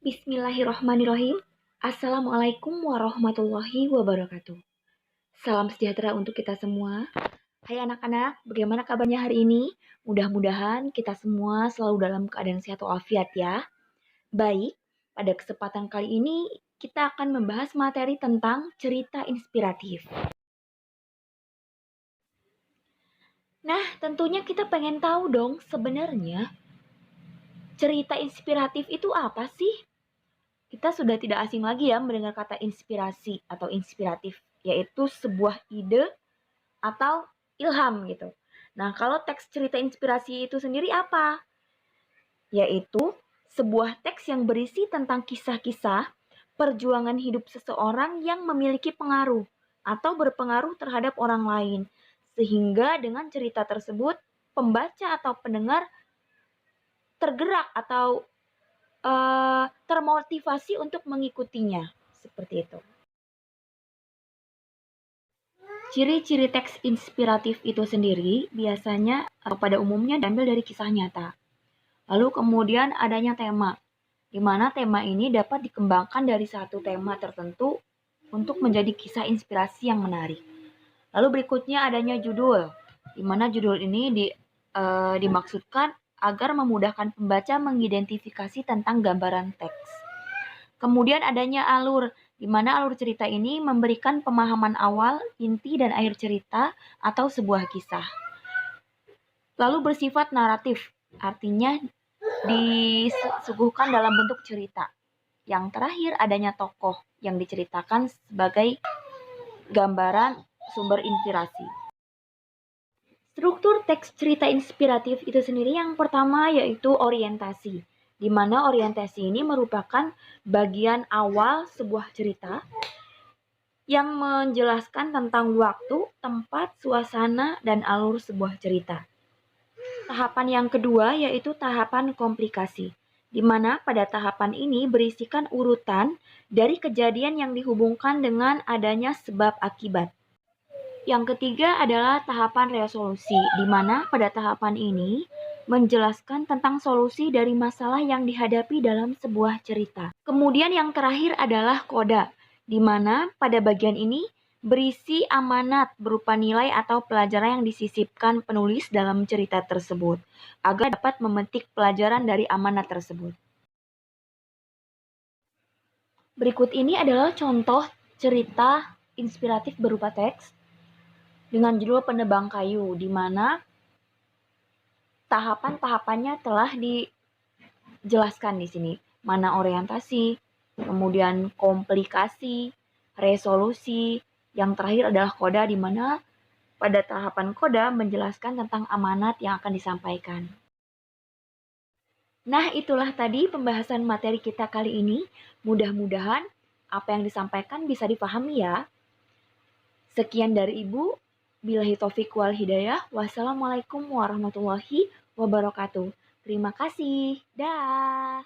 Bismillahirrahmanirrahim. Assalamualaikum warahmatullahi wabarakatuh. Salam sejahtera untuk kita semua. Hai anak-anak, bagaimana kabarnya hari ini? Mudah-mudahan kita semua selalu dalam keadaan sehat walafiat ya. Baik, pada kesempatan kali ini kita akan membahas materi tentang cerita inspiratif. Nah, tentunya kita pengen tahu dong sebenarnya cerita inspiratif itu apa sih? Kita sudah tidak asing lagi ya mendengar kata inspirasi atau inspiratif, yaitu sebuah ide atau ilham gitu. Nah, kalau teks cerita inspirasi itu sendiri apa? Yaitu sebuah teks yang berisi tentang kisah-kisah perjuangan hidup seseorang yang memiliki pengaruh atau berpengaruh terhadap orang lain. Sehingga dengan cerita tersebut, pembaca atau pendengar tergerak atau termotivasi untuk mengikutinya. Seperti itu. Ciri-ciri teks inspiratif itu sendiri biasanya atau pada umumnya diambil dari kisah nyata. Lalu kemudian adanya tema, di mana tema ini dapat dikembangkan dari satu tema tertentu untuk menjadi kisah inspirasi yang menarik. Lalu berikutnya adanya judul, di mana judul ini dimaksudkan agar memudahkan pembaca mengidentifikasi tentang gambaran teks. Kemudian adanya alur, di mana alur cerita ini memberikan pemahaman awal, inti, dan akhir cerita atau sebuah kisah. Lalu bersifat naratif, artinya disuguhkan dalam bentuk cerita. Yang terakhir adanya tokoh yang diceritakan sebagai gambaran sumber inspirasi. Struktur teks cerita inspiratif itu sendiri yang pertama yaitu orientasi, di mana orientasi ini merupakan bagian awal sebuah cerita yang menjelaskan tentang waktu, tempat, suasana, dan alur sebuah cerita. Tahapan yang kedua yaitu tahapan komplikasi, di mana pada tahapan ini berisikan urutan dari kejadian yang dihubungkan dengan adanya sebab akibat. Yang ketiga adalah tahapan resolusi, di mana pada tahapan ini menjelaskan tentang solusi dari masalah yang dihadapi dalam sebuah cerita. Kemudian yang terakhir adalah koda, di mana pada bagian ini berisi amanat berupa nilai atau pelajaran yang disisipkan penulis dalam cerita tersebut, agar dapat memetik pelajaran dari amanat tersebut. Berikut ini adalah contoh cerita inspiratif berupa teks dengan judul Penebang Kayu, di mana tahapan-tahapannya telah dijelaskan di sini. Mana orientasi, kemudian komplikasi, resolusi, yang terakhir adalah koda, di mana pada tahapan koda menjelaskan tentang amanat yang akan disampaikan. Nah, itulah tadi pembahasan materi kita kali ini. Mudah-mudahan apa yang disampaikan bisa dipahami ya. Sekian dari Ibu. Billahi taufiq wal hidayah. Wassalamualaikum warahmatullahi wabarakatuh. Terima kasih. Dah.